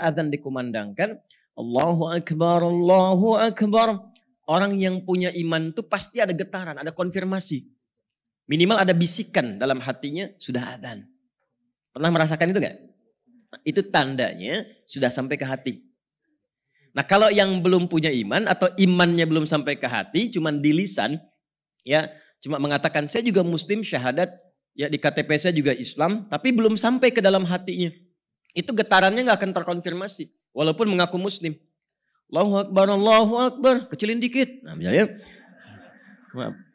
azan dikumandangkan, Allahu Akbar, Allahu Akbar. Orang yang punya iman itu pasti ada getaran, ada konfirmasi. Minimal ada bisikan dalam hatinya, sudah azan. Pernah merasakan itu gak? Itu tandanya sudah sampai ke hati. Nah kalau yang belum punya iman atau imannya belum sampai ke hati, cuman di lisan, ya cuma mengatakan saya juga muslim syahadat, ya di KTP saya juga Islam, tapi belum sampai ke dalam hatinya. Itu getarannya gak akan terkonfirmasi, walaupun mengaku muslim. Allahu Akbar, kecilin dikit. Nah, misalnya,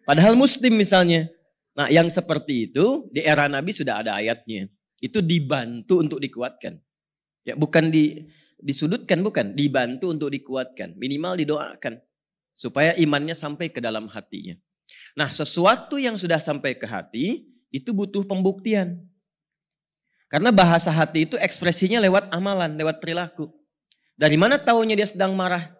padahal muslim misalnya. Nah yang seperti itu di era Nabi sudah ada ayatnya. Itu dibantu untuk dikuatkan. Ya bukan disudutkan, bukan. Dibantu untuk dikuatkan. Minimal didoakan. Supaya imannya sampai ke dalam hatinya. Nah sesuatu yang sudah sampai ke hati itu butuh pembuktian. Karena bahasa hati itu ekspresinya lewat amalan, lewat perilaku. Dari mana taunya dia sedang marah?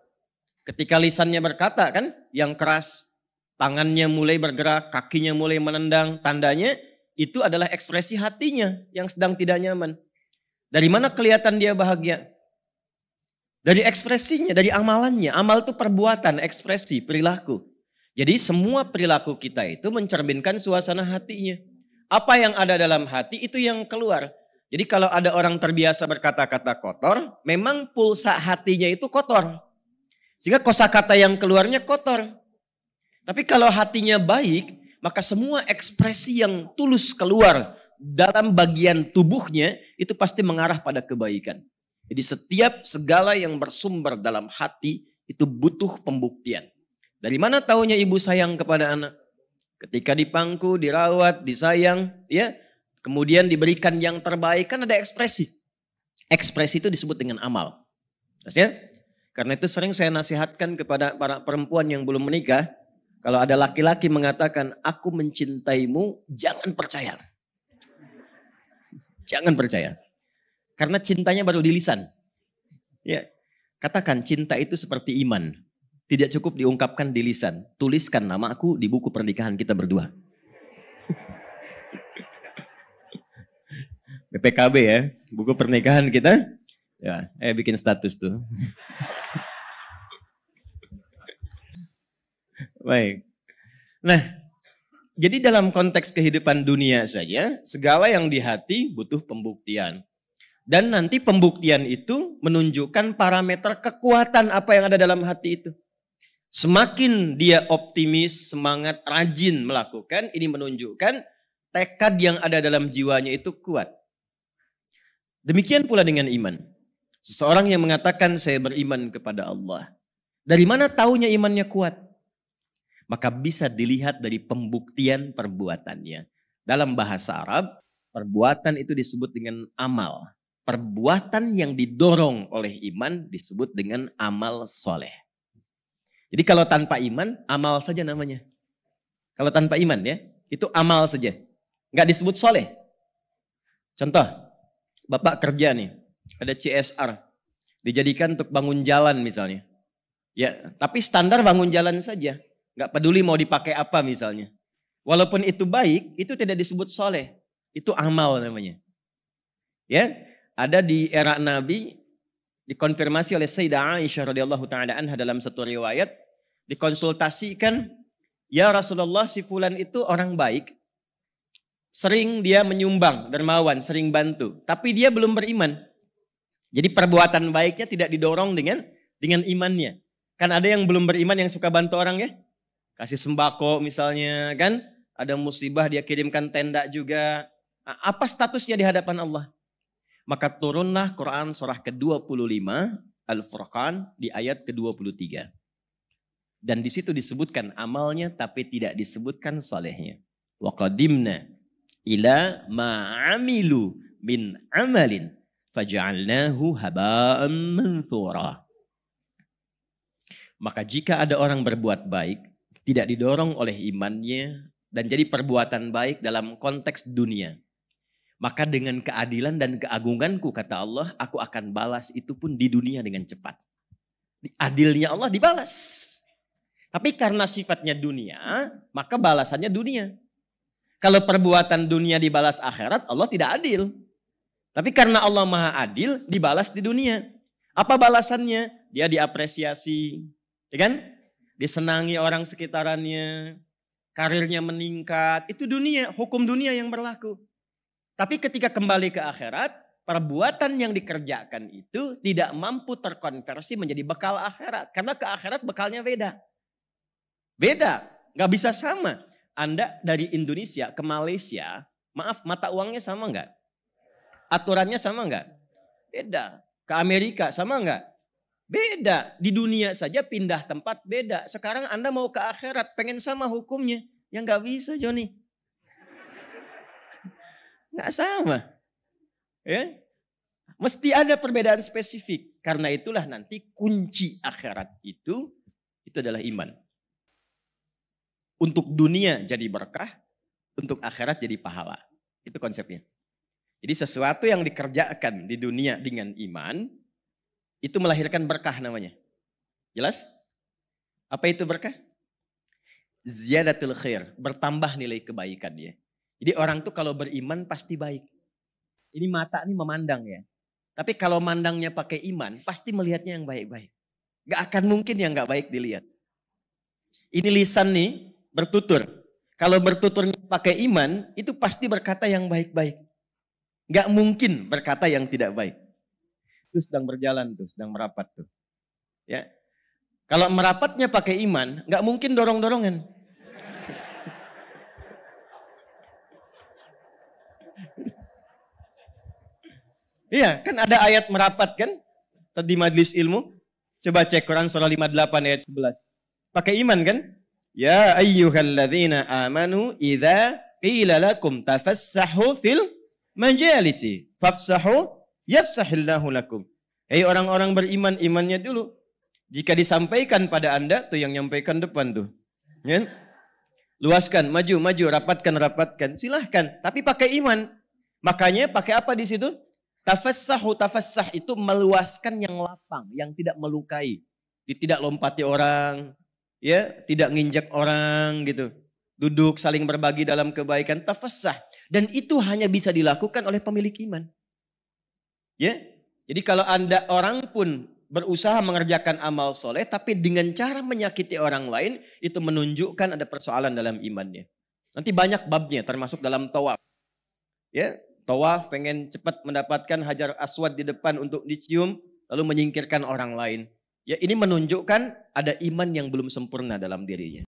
Ketika lisannya berkata kan, yang keras, tangannya mulai bergerak, kakinya mulai menendang, tandanya itu adalah ekspresi hatinya yang sedang tidak nyaman. Dari mana kelihatan dia bahagia? Dari ekspresinya, dari amalannya. Amal itu perbuatan, ekspresi, perilaku. Jadi semua perilaku kita itu mencerminkan suasana hatinya. Apa yang ada dalam hati itu yang keluar. Jadi kalau ada orang terbiasa berkata-kata kotor, memang pulsa hatinya itu kotor. Sehingga kosakata yang keluarnya kotor. Tapi kalau hatinya baik, maka semua ekspresi yang tulus keluar dalam bagian tubuhnya itu pasti mengarah pada kebaikan. Jadi setiap segala yang bersumber dalam hati itu butuh pembuktian. Dari mana taunya ibu sayang kepada anak? Ketika dipangku, dirawat, disayang, ya. Kemudian diberikan yang terbaik, kan ada ekspresi. Ekspresi itu disebut dengan amal. Ya? Karena itu sering saya nasihatkan kepada para perempuan yang belum menikah. Kalau ada laki-laki mengatakan, aku mencintaimu, jangan percaya. Jangan percaya. Karena cintanya baru di lisan. Ya. Katakan cinta itu seperti iman. Tidak cukup diungkapkan di lisan. Tuliskan namaku di buku pernikahan kita berdua. BPKB ya, buku pernikahan kita. Ya, bikin status tuh. Baik. Nah, jadi dalam konteks kehidupan dunia saja, segala yang di hati butuh pembuktian. Dan nanti pembuktian itu menunjukkan parameter kekuatan apa yang ada dalam hati itu. Semakin dia optimis, semangat, rajin melakukan, ini menunjukkan tekad yang ada dalam jiwanya itu kuat. Demikian pula dengan iman. Seseorang yang mengatakan saya beriman kepada Allah. Dari mana taunya imannya kuat? Maka bisa dilihat dari pembuktian perbuatannya. Dalam bahasa Arab, perbuatan itu disebut dengan amal. Perbuatan yang didorong oleh iman disebut dengan amal soleh. Jadi kalau tanpa iman, amal saja namanya. Kalau tanpa iman ya, itu amal saja. Nggak disebut soleh. Contoh. Bapak kerja nih, ada CSR, dijadikan untuk bangun jalan misalnya. Ya, tapi standar bangun jalan saja, nggak peduli mau dipakai apa misalnya. Walaupun itu baik, itu tidak disebut soleh, itu amal namanya. Ya, ada di era Nabi, dikonfirmasi oleh Sayyidah Aisyah radhiyallahu taala anha dalam satu riwayat, dikonsultasikan, ya Rasulullah si fulan itu orang baik. Sering dia menyumbang, dermawan, sering bantu. Tapi dia belum beriman. Jadi perbuatan baiknya tidak didorong dengan imannya. Kan ada yang belum beriman yang suka bantu orang ya. Kasih sembako misalnya kan. Ada musibah dia kirimkan tenda juga. Nah, apa statusnya di hadapan Allah? Maka turunlah Quran surah ke-25 Al-Furqan di ayat ke-23. Dan di situ disebutkan amalnya tapi tidak disebutkan salehnya. Wa qadimna ila ma'amilu min amalin faja'alnahu haba'an manthura. Maka jika ada orang berbuat baik, tidak didorong oleh imannya dan jadi perbuatan baik dalam konteks dunia, maka dengan keadilan dan keagunganku kata Allah, aku akan balas itu pun di dunia dengan cepat. Adilnya Allah dibalas. Tapi karena sifatnya dunia, maka balasannya dunia. Kalau perbuatan dunia dibalas akhirat, Allah tidak adil. Tapi karena Allah maha adil, dibalas di dunia. Apa balasannya? Dia diapresiasi, ya kan? Disenangi orang sekitarannya, karirnya meningkat. Itu dunia, hukum dunia yang berlaku. Tapi ketika kembali ke akhirat, perbuatan yang dikerjakan itu tidak mampu terkonversi menjadi bekal akhirat. Karena ke akhirat bekalnya beda. Beda, gak bisa sama. Anda dari Indonesia ke Malaysia, maaf mata uangnya sama nggak? Aturannya sama nggak? Beda. Ke Amerika sama nggak? Beda. Di dunia saja pindah tempat beda. Sekarang Anda mau ke akhirat, pengen sama hukumnya. Ya nggak bisa Joni. Nggak sama. Ya, mesti ada perbedaan spesifik. Karena itulah nanti kunci akhirat itu adalah iman. Untuk dunia jadi berkah, untuk akhirat jadi pahala. Itu konsepnya. Jadi sesuatu yang dikerjakan di dunia dengan iman, itu melahirkan berkah namanya. Jelas? Apa itu berkah? Ziyadatul khair, bertambah nilai kebaikan ya. Jadi orang tuh kalau beriman pasti baik. Ini mata nih memandang ya. Tapi kalau mandangnya pakai iman, pasti melihatnya yang baik-baik. Gak akan mungkin yang gak baik dilihat. Ini lisan nih, bertutur. Kalau bertuturnya pakai iman, itu pasti berkata yang baik-baik. Gak mungkin berkata yang tidak baik. Itu sedang berjalan tuh, sedang merapat tuh. Ya. Kalau merapatnya pakai iman, gak mungkin dorong-dorongan. Iya, kan ada ayat merapat kan? Tadi majlis ilmu. Coba cek Quran surah 58 ayat 11. Pakai iman kan? Ya ayyuhalladzina amanu idza qila lakum tafassahu fil majalisi fafsahu yafsahillahu lakum. Hei orang-orang beriman, imannya dulu. Jika disampaikan pada Anda, tuh yang nyampaikan depan tuh. Ya? Luaskan, maju, rapatkan. Silahkan, tapi pakai iman. Makanya pakai apa di situ? Tafassah itu meluaskan yang lapang, yang tidak melukai. Tidak lompati orang, ya, tidak nginjak orang gitu. Duduk saling berbagi dalam kebaikan, tafassah. Dan itu hanya bisa dilakukan oleh pemilik iman. Ya. Jadi kalau Anda orang pun berusaha mengerjakan amal soleh, tapi dengan cara menyakiti orang lain, itu menunjukkan ada persoalan dalam imannya. Nanti banyak babnya, termasuk dalam tawaf. Ya, tawaf pengen cepat mendapatkan hajar aswad di depan untuk dicium, lalu menyingkirkan orang lain. Ya, ini menunjukkan ada iman yang belum sempurna dalam dirinya.